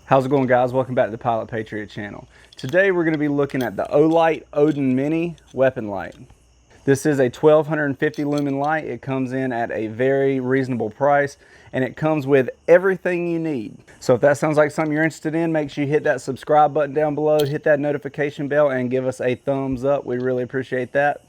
How's it going, guys? Welcome back to the PilotPatriot channel. Today we're going to be looking at the Olight Odin Mini weapon light. This is a 1250 lumen light. It comes in at a very reasonable price and it comes with everything you need. So if that sounds like something you're interested in, make sure you hit that subscribe button down below, hit that notification bell, and give us a thumbs up. We really appreciate that.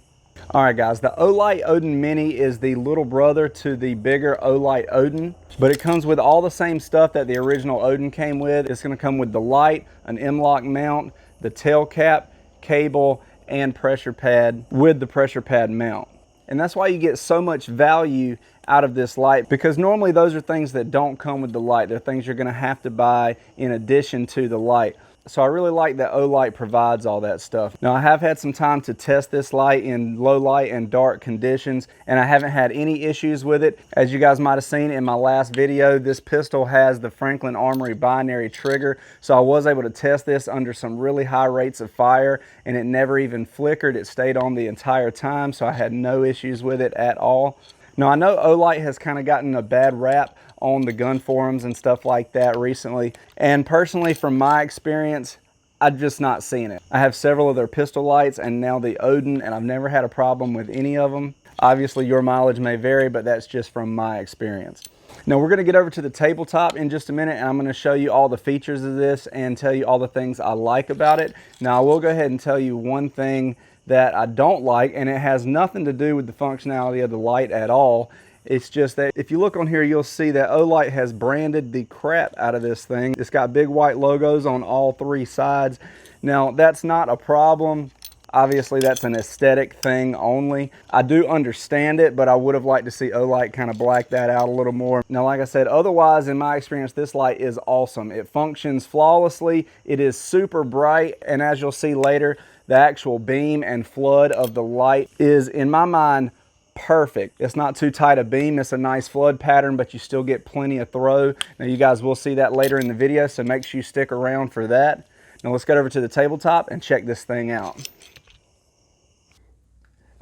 Alright guys, the Olight Odin Mini is the little brother to the bigger Olight Odin, but it comes with all the same stuff that the original Odin came with. It's going to come with the light, an M-LOK mount, the tail cap, cable, and pressure pad with the pressure pad mount. And that's why you get so much value out of this light, because normally those are things that don't come with the light. They're things you're going to have to buy in addition to the light. So I really like that Olight provides all that stuff. Now I have had some time to test this light in low light and dark conditions, and I haven't had any issues with it. As you guys might have seen in my last video, this pistol has the Franklin Armory binary trigger, so I was able to test this under some really high rates of fire, and it never even flickered. It stayed on the entire time, so I had no issues with it at all. Now I know Olight has kind of gotten a bad rap on the gun forums and stuff like that recently, and personally from my experience, I've just not seen it. I have several of their pistol lights and now the Odin, and I've never had a problem with any of them. Obviously your mileage may vary, but that's just from my experience. Now we're going to get over to the tabletop in just a minute, and I'm going to show you all the features of this and tell you all the things I like about it. Now I will go ahead and tell you one thing that I don't like, and it has nothing to do with the functionality of the light at all. It's just that if you look on here, you'll see that Olight has branded the crap out of this thing. It's got big white logos on all three sides. Now that's not a problem. Obviously that's an aesthetic thing only. I do understand it, but I would have liked to see Olight kind of black that out a little more. Now like I said, otherwise in my experience this light is awesome. It functions flawlessly. It is super bright, and as you'll see later, the actual beam and flood of the light is, in my mind, perfect. It's not too tight a beam. It's a nice flood pattern, but you still get plenty of throw. Now you guys will see that later in the video, so make sure you stick around for that. Now let's get over to the tabletop and check this thing out.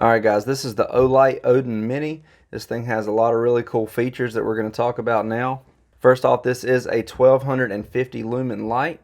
Alright guys, this is the Olight Odin Mini. This thing has a lot of really cool features that we're going to talk about now. First off, this is a 1250 lumen light.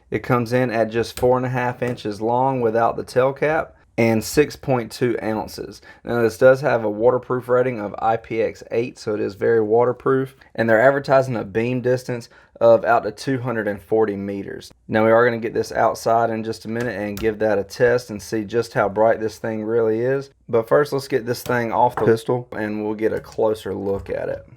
It comes in at just 4.5 inches long without the tail cap and 6.2 ounces. Now this does have a waterproof rating of IPX8, so it is very waterproof, and they're advertising a beam distance of out to 240 meters. Now we are going to get this outside in just a minute and give that a test and see just how bright this thing really is. But first let's get this thing off the pistol and we'll get a closer look at it.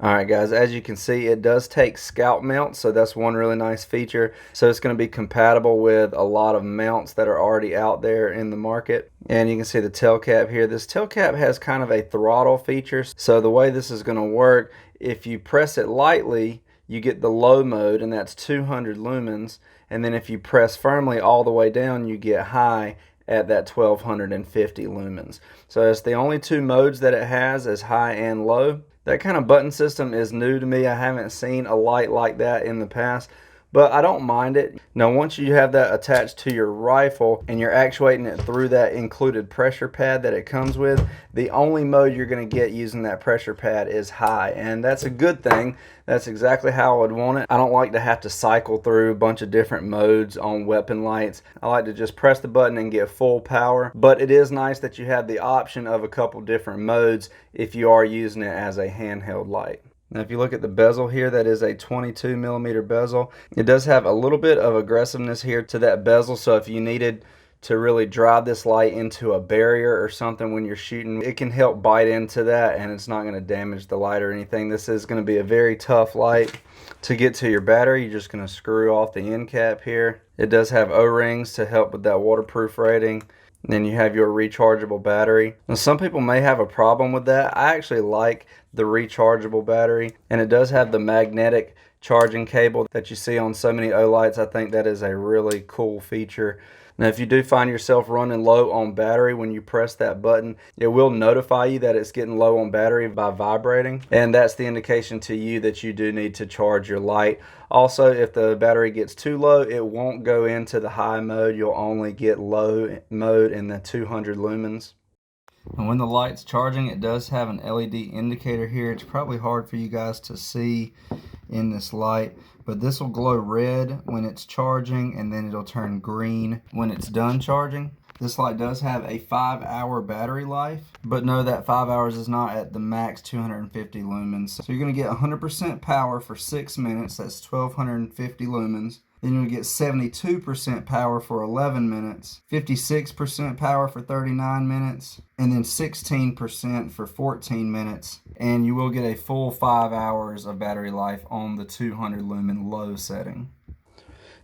Alright guys, as you can see, it does take scalp mounts, so that's one really nice feature. So it's going to be compatible with a lot of mounts that are already out there in the market. And you can see the tail cap here. This tail cap has kind of a throttle feature. So the way this is going to work, if you press it lightly, you get the low mode, and that's 200 lumens. And then if you press firmly all the way down, you get high at that 1250 lumens. So it's the only two modes that it has, is high and low. That kind of button system is new to me. I haven't seen a light like that in the past, but I don't mind it. Now once you have that attached to your rifle and you're actuating it through that included pressure pad that it comes with, the only mode you're going to get using that pressure pad is high, and that's a good thing. That's exactly how I would want it. I don't like to have to cycle through a bunch of different modes on weapon lights. I like to just press the button and get full power, but it is nice that you have the option of a couple different modes if you are using it as a handheld light. Now if you look at the bezel here, that is a 22 millimeter bezel. It does have a little bit of aggressiveness here to that bezel, so if you needed to really drive this light into a barrier or something when you're shooting, it can help bite into that and it's not going to damage the light or anything. This is going to be a very tough light. To get to your battery, you're just going to screw off the end cap here. It does have O-rings to help with that waterproof rating. And then you have your rechargeable battery. Now some people may have a problem with that. I actually like the rechargeable battery, and it does have the magnetic charging cable that you see on so many Olights. I think that is a really cool feature. Now if you do find yourself running low on battery when you press that button, it will notify you that it's getting low on battery by vibrating, and that's the indication to you that you do need to charge your light. Also, if the battery gets too low, it won't go into the high mode. You'll only get low mode in the 200 lumens. And when the light's charging, it does have an LED indicator here. It's probably hard for you guys to see in this light, but this will glow red when it's charging, and then it'll turn green when it's done charging. This light does have a 5-hour battery life, but know that 5 hours is not at the max 250 lumens. So you're going to get 100% power for 6 minutes, that's 1250 lumens. Then you'll get 72% power for 11 minutes, 56% power for 39 minutes, and then 16% for 14 minutes. And you will get a full 5 hours of battery life on the 200 lumen low setting.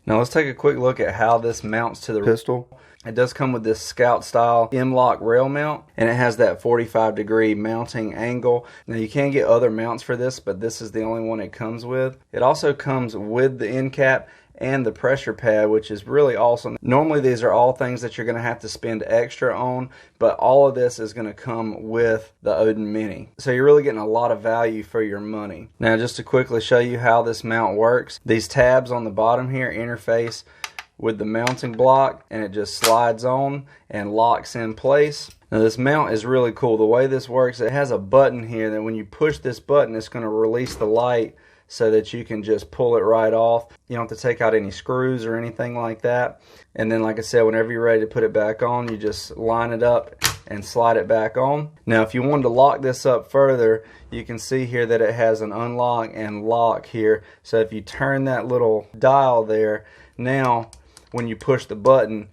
Now let's take a quick look at how this mounts to the pistol. It does come with this Scout style M-lock rail mount, and it has that 45-degree mounting angle. Now you can get other mounts for this, but this is the only one it comes with. It also comes with the end cap and the pressure pad, which is really awesome. Normally these are all things that you're going to have to spend extra on, but all of this is going to come with the Odin Mini. So you're really getting a lot of value for your money. Now just to quickly show you how this mount works, these tabs on the bottom here interface with the mounting block, and it just slides on and locks in place. Now this mount is really cool. The way this works, it has a button here that when you push this button, it's going to release the light so that you can just pull it right off. You don't have to take out any screws or anything like that. And then, like I said, whenever you're ready to put it back on, you just line it up and slide it back on. Now if you wanted to lock this up further, you can see here that it has an unlock and lock here. So if you turn that little dial there, now when you push the button,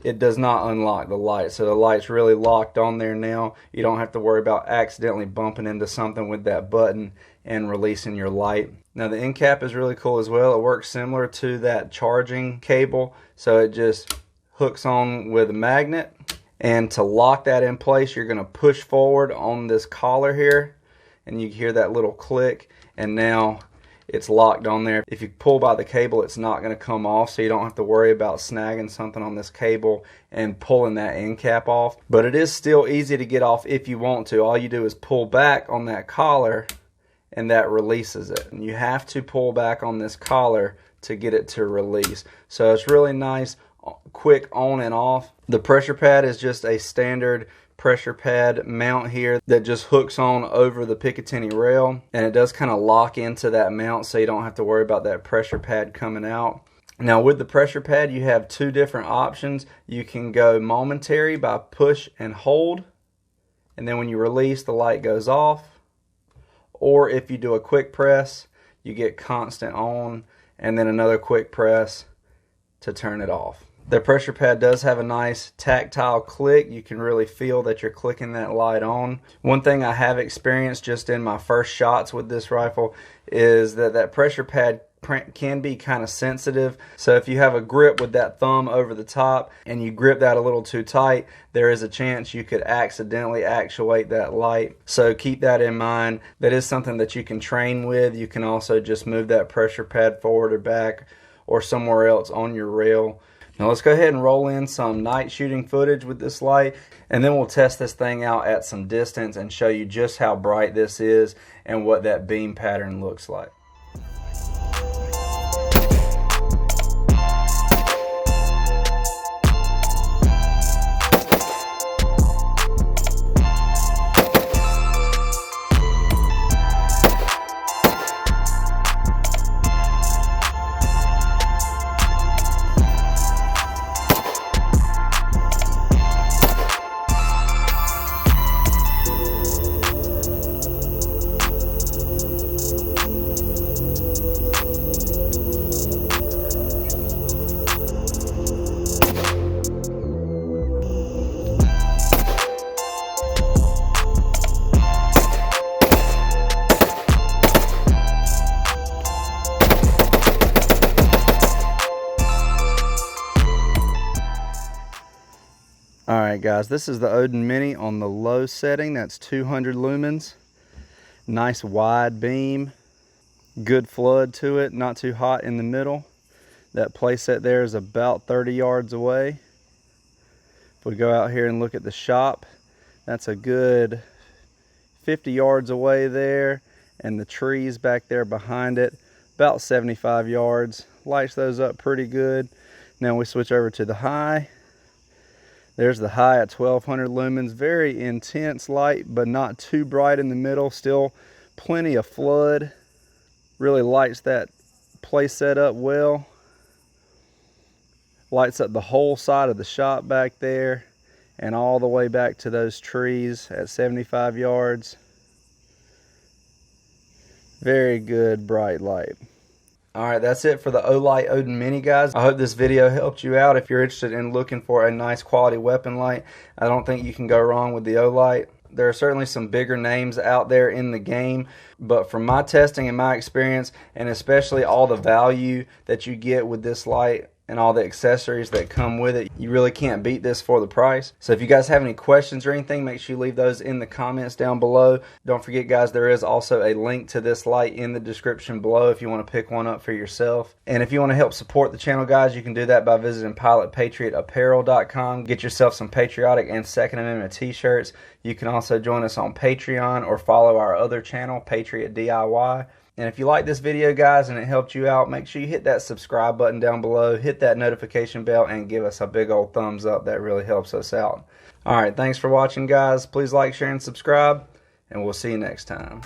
it does not unlock the light. So the light's really locked on there now. You don't have to worry about accidentally bumping into something with that button and releasing your light. Now the end cap is really cool as well. It works similar to that charging cable. So it just hooks on with a magnet. And to lock that in place, you're going to push forward on this collar here. And you hear that little click. And now it's locked on there. If you pull by the cable, it's not going to come off, so you don't have to worry about snagging something on this cable and pulling that end cap off. But it is still easy to get off if you want to. All you do is pull back on that collar, and that releases it. And you have to pull back on this collar to get it to release. So it's really nice, quick on and off. The pressure pad is just a standard pressure pad mount here that just hooks on over the Picatinny rail, and it does kind of lock into that mount so you don't have to worry about that pressure pad coming out. Now with the pressure pad, you have two different options. You can go momentary by push and hold, and then when you release, the light goes off. Or if you do a quick press, you get constant on, and then another quick press to turn it off. The pressure pad does have a nice tactile click. You can really feel that you're clicking that light on. One thing I have experienced just in my first shots with this rifle is that that pressure pad can be kind of sensitive. So if you have a grip with that thumb over the top and you grip that a little too tight, there is a chance you could accidentally actuate that light. So keep that in mind. That is something that you can train with. You can also just move that pressure pad forward or back or somewhere else on your rail. Now let's go ahead and roll in some night shooting footage with this light, and then we'll test this thing out at some distance and show you just how bright this is and what that beam pattern looks like. Alright guys, this is the Odin Mini on the low setting. That's 200 lumens. Nice wide beam. Good flood to it, not too hot in the middle. That playset there is about 30 yards away. If we go out here and look at the shop, that's a good 50 yards away there. And the trees back there behind it, about 75 yards. Lights those up pretty good. Now we switch over to the high. There's the high at 1200 lumens. Very intense light, but not too bright in the middle. Still plenty of flood Really lights that place set up well. Lights up the whole side of the shop back there and all the way back to those trees at 75 yards. Very good bright light. Alright, that's it for the Olight Odin Mini, guys. I hope this video helped you out. If you're interested in looking for a nice quality weapon light, I don't think you can go wrong with the Olight. There are certainly some bigger names out there in the game, but from my testing and my experience, and especially all the value that you get with this light and all the accessories that come with it, you really can't beat this for the price. So if you guys have any questions or anything, make sure you leave those in the comments down below. Don't forget, guys, there is also a link to this light in the description below if you want to pick one up for yourself. And if you want to help support the channel, guys, you can do that by visiting PilotPatriotApparel.com. Get yourself some patriotic and Second Amendment t-shirts. You can also join us on Patreon or follow our other channel, Patriot DIY. And if you like this video, guys, and it helped you out, make sure you hit that subscribe button down below, hit that notification bell, and give us a big old thumbs up. That really helps us out. Alright, thanks for watching, guys. Please like, share, and subscribe, and we'll see you next time.